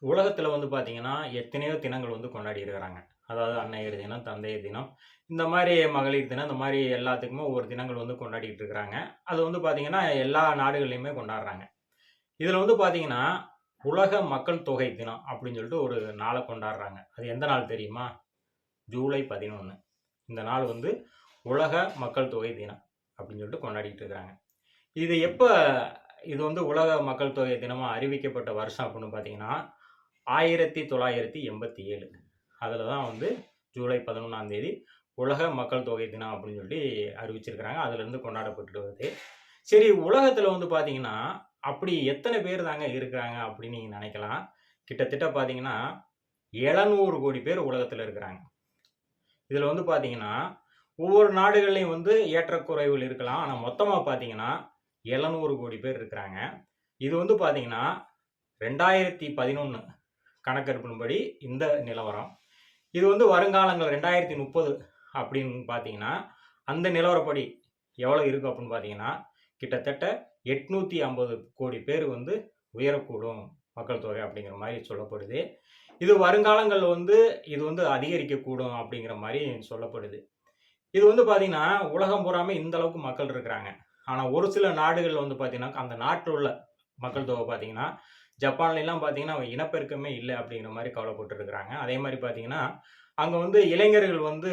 உலகத்துல வந்து பார்த்தீங்கன்னா, எத்தனையோ தினங்கள் வந்து கொண்டாடி இருக்கிறாங்க. அதாவது அன்னையர் தினம், தந்தையர் தினம், இந்த மாரி மகளிர் தினம், இந்த மாரி எல்லாத்துக்குமே ஒவ்வொரு தினங்கள் வந்து கொண்டாடிட்டு இருக்கிறாங்க. அது வந்து பார்த்தீங்கன்னா, எல்லா நாடுகள்லயுமே கொண்டாடுறாங்க. இதுல வந்து பார்த்தீங்கன்னா, உலக மக்கள் தொகை தினம் அப்படின்னு சொல்லிட்டு ஒரு நாள கொண்டாடுறாங்க. அது எந்த நாள் தெரியுமா? ஜூலை 11. இந்த நாள் வந்து உலக மக்கள் தொகை தினம் அப்படின்னு சொல்லிட்டு கொண்டாடிட்டு இருக்காங்க. இது எப்ப இது வந்து உலக மக்கள் தொகை தினமா அறிவிக்கப்பட்ட வருஷம் அப்படின்னு பார்த்தீங்கன்னா, 1987. அதில தான் வந்து ஜூலை 11ஆம் தேதி உலக மக்கள் தொகை தினம் அப்படின்னு சொல்லி அறிவிச்சிருக்கிறாங்க. அதிலிருந்து கொண்டாடப்பட்டுட்டு வருது. சரி, உலகத்தில வந்து பார்த்தீங்கன்னா, அப்படி எத்தன பேர் தாங்க இருக்கிறாங்க அப்படின்னு நீங்க நினைக்கலாம். கிட்டத்தட்ட பார்த்தீங்கன்னா, 700 கோடி பேர் உலகத்தில இருக்கிறாங்க. இதில வந்து பார்த்தீங்கன்னா, ஒவ்வொரு நாடுகள்லயும் வந்து ஏற்றக்குறைவுகள் இருக்கலாம். ஆனா மொத்தமா பார்த்தீங்கன்னா, 700 கோடி பேர் இருக்கிறாங்க. இது வந்து பார்த்தீங்கன்னா, 2011 கணக்கெடுப்பின்படி இந்த நிலவரம். இது வந்து வருங்காலங்கள் 2030 அப்படின்னு பார்த்தீங்கன்னா, அந்த நிலவரப்படி எவ்வளோ இருக்கும் அப்படின்னு பார்த்தீங்கன்னா, கிட்டத்தட்ட 850 கோடி பேர் வந்து உயரக்கூடும் மக்கள் தொகை அப்படிங்கிற மாரி சொல்லப்படுது. இது வருங்காலங்கள்ல வந்து இது வந்து அதிகரிக்கக்கூடும் அப்படிங்கிற மாரி சொல்லப்படுது. இது வந்து பார்த்தீங்கன்னா, உலகம் பூராமே இந்த அளவுக்கு மக்கள் இருக்கிறாங்க. ஆனா ஒரு சில நாடுகள்ல வந்து பார்த்தீங்கன்னா, அந்த நாட்டில உள்ள மக்கள் தொகை பார்த்தீங்கன்னா, ஜப்பான்லலாம் பார்த்தீங்கன்னா, இனப்பெருக்கமே இல்ல அப்படிங்கிற மாரி கவலைப்பட்டு இருக்கிறாங்க. அதே மாரி பார்த்தீங்கன்னா, அங்க வந்து இளைஞர்கள் வந்து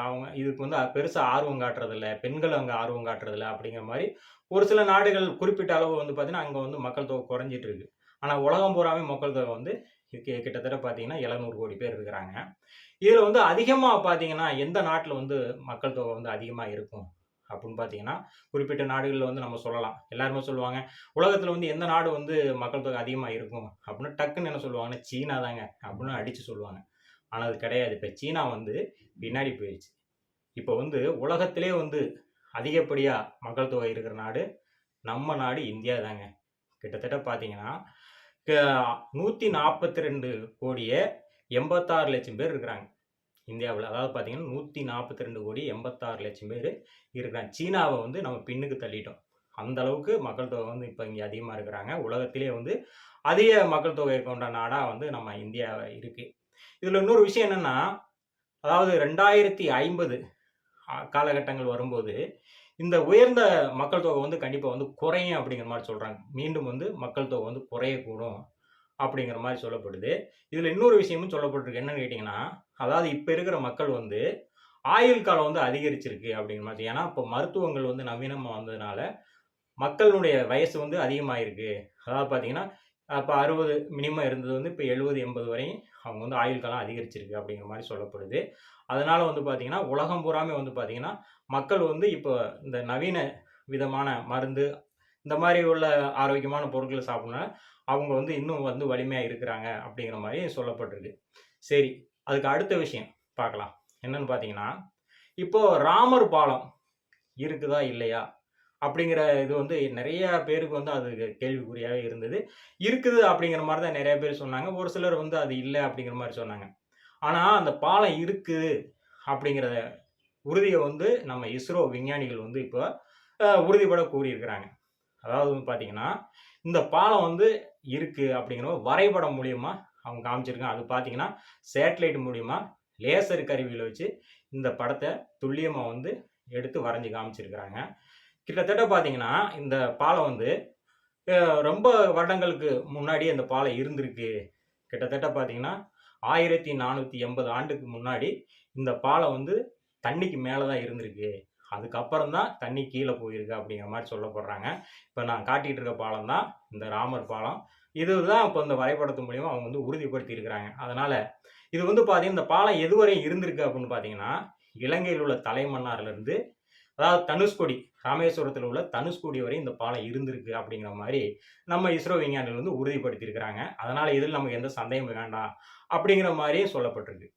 அவங்க இதுக்கு வந்து பெருசா ஆர்வம் காட்டுறதில்ல. பெண்கள் அங்க ஆர்வம் காட்டுறதில்ல அப்படிங்கிற மாரி ஒரு சில நாடுகள் குறிப்பிட்ட அளவு வந்து பார்த்தீங்கன்னா, அங்க வந்து மக்கள் தொகை குறைஞ்சிட்டு இருக்கு. ஆனா உலகம் பூராவே மக்கள் தொகை வந்து கிட்டத்தட்ட பார்த்தீங்கன்னா 700 கோடி பேர் இருக்கிறாங்க. இதுல வந்து அதிகமா பார்த்தீங்கன்னா, எந்த நாட்டுல வந்து மக்கள் தொகை வந்து அதிகமா இருக்கும் அப்படின்னு பார்த்தீங்கன்னா, குறிப்பிட்ட நாடுகள்ல வந்து நம்ம சொல்லலாம். எல்லாருமே சொல்லுவாங்க, உலகத்துல வந்து எந்த நாடு வந்து மக்கள் தொகை அதிகமா இருக்கும் அப்படின்னு டக்குன்னு என்ன சொல்லுவாங்கன்னா, சீனா தாங்க அப்படின்னு அடிச்சு சொல்லுவாங்க. ஆனா அது கிடையாது. இப்ப சீனா வந்து பின்னாடி போயிருச்சு. இப்ப வந்து உலகத்திலே வந்து அதிகப்படியா மக்கள் தொகை இருக்கிற நாடு, நம்ம நாடு இந்தியா தாங்க. கிட்டத்தட்ட பார்த்தீங்கன்னா, க 142,86,00,000 பேர் இருக்கிறாங்க இந்தியாவுல. அதாவது பார்த்தீங்கன்னா, 142,86,00,000 பேர் இருக்கிறாங்க. சீனாவ வந்து நம்ம பின்னுக்கு தள்ளிட்டோம். அந்த அளவுக்கு மக்கள் தொகை வந்து இப்ப இங்க அதிகமா இருக்கிறாங்க. உலகத்திலேயே வந்து அதிக மக்கள் தொகை கொண்ட நாடா வந்து நம்ம இந்தியா இருக்கு. இதுல இன்னொரு விஷயம் என்னன்னா, அதாவது 2050 காலகட்டங்கள் வரும்போது, இந்த உயர்ந்த மக்கள் தொகை வந்து கண்டிப்பா வந்து குறையும் அப்படிங்கிற மாரி சொல்றாங்க. மீண்டும் வந்து மக்கள் தொகை வந்து குறையக்கூடும் அப்படிங்கிற மாரி சொல்லப்படுது. இதுல இன்னொரு விஷயமும் சொல்லப்பட்டிருக்கு. என்னன்னு கேட்டீங்கன்னா, அதாவது இப்ப இருக்கிற மக்கள் வந்து ஆயுள் காலம் வந்து அதிகரிச்சிருக்கு அப்படிங்கிற மாரி. ஏன்னா, இப்ப மருத்துவங்கள் வந்து நவீனமா வந்ததுனால, மக்களுடைய வயசு வந்து அதிகமாயிருக்கு. அதாவது பார்த்தீங்கன்னா, அப்ப 60 மினிமம் இருந்தது வந்து இப்ப 70, 80 வரையும் அவங்க வந்து ஆயுள் காலம் அதிகரிச்சிருக்கு அப்படிங்கிற மாரி சொல்லப்படுது. அதனால வந்து பார்த்தீங்கன்னா, உலகம் பூராமே வந்து பார்த்தீங்கன்னா, மக்கள் வந்து இப்ப இந்த நவீன விதமான மருந்து, இந்த மாரி உள்ள ஆரோக்கியமான பொருட்கள சாப்பிடுறனால, அவங்க வந்து இன்னும் வந்து வலிமையா இருக்கிறாங்க அப்படிங்கிற மாரி சொல்லப்பட்டிருக்கு. சரி, அதுக்கு அடுத்த விஷயம் பார்க்கலாம். என்னன்னு பார்த்தீங்கன்னா, இப்போ ராமர் பாலம் இருக்குதா? இல்லையா? அப்படிங்கிற இது வந்து நெறைய பேருக்கு வந்து அது கேள்விக்குறியாவே இருந்தது. இருக்குது அப்படிங்கிற மாரி தான் நெறைய பேர் சொன்னாங்க. ஒரு சிலர் வந்து அது இல்ல அப்படிங்கிற மாரி சொன்னாங்க. ஆனா, அந்த பாலம் இருக்கு அப்படிங்கிற உறுதிய வந்து நம்ம இஸ்ரோ விஞ்ஞானிகள் வந்து இப்ப உறுதிபட கூறியிருக்கிறாங்க. அதாவது வந்து பார்த்தீங்கன்னா, இந்த பாலம் வந்து இருக்கு அப்படிங்கிற வரைபடம் மூலியமா அவங்க காமிச்சிருக்காங்க. அது பார்த்தீங்கன்னா, சேட்டலைட் மூலியமா லேசர் கருவிகள வச்சு இந்த படத்த துல்லியமா வந்து எடுத்து வரைஞ்சு காமிச்சிருக்கிறாங்க. கிட்டத்தட்ட பார்த்தீங்கன்னா, இந்த பாலம் வந்து ரொம்ப வருடங்களுக்கு முன்னாடியே இந்த பாலம் இருந்திருக்கு. கிட்டத்தட்ட பார்த்தீங்கன்னா, 1480 ஆண்டுக்கு முன்னாடி இந்த பாலம் வந்து தண்ணிக்கு மேல தான் இருந்திருக்கு. அதுக்கப்புறம் தான் தண்ணி கீழ போயிருக்கு அப்படிங்கிற மாரி சொல்லப்படுறாங்க. இப்ப நான் காட்டிட்டு இருக்க பாலம் தான் இந்த ராமர் பாலம். இதுதான் இப்ப இந்த வரைபடத்து மூலியமா அவங்க வந்து உறுதிப்படுத்தி இருக்கிறாங்க. அதனால இது வந்து பார்த்தீங்கன்னா, இந்த பாலம் எதுவரை இருந்திருக்கு அப்படின்னு பார்த்தீங்கன்னா, இலங்கையில் உள்ள தலைமன்னார்லருந்து அதாவது தனுஷ்கோடி, ராமேஸ்வரத்தில உள்ள தனுஷ்கோடி வரை இந்த பாலம் இருந்திருக்கு அப்படிங்கிற மாரி நம்ம இஸ்ரோ விஞ்ஞானிகள் வந்து உறுதிப்படுத்தியிருக்கிறாங்க. அதனால இதில நமக்கு எந்த சந்தேகமும் வேண்டாம் அப்படிங்கிற மாரியும் சொல்லப்பட்டிருக்கு.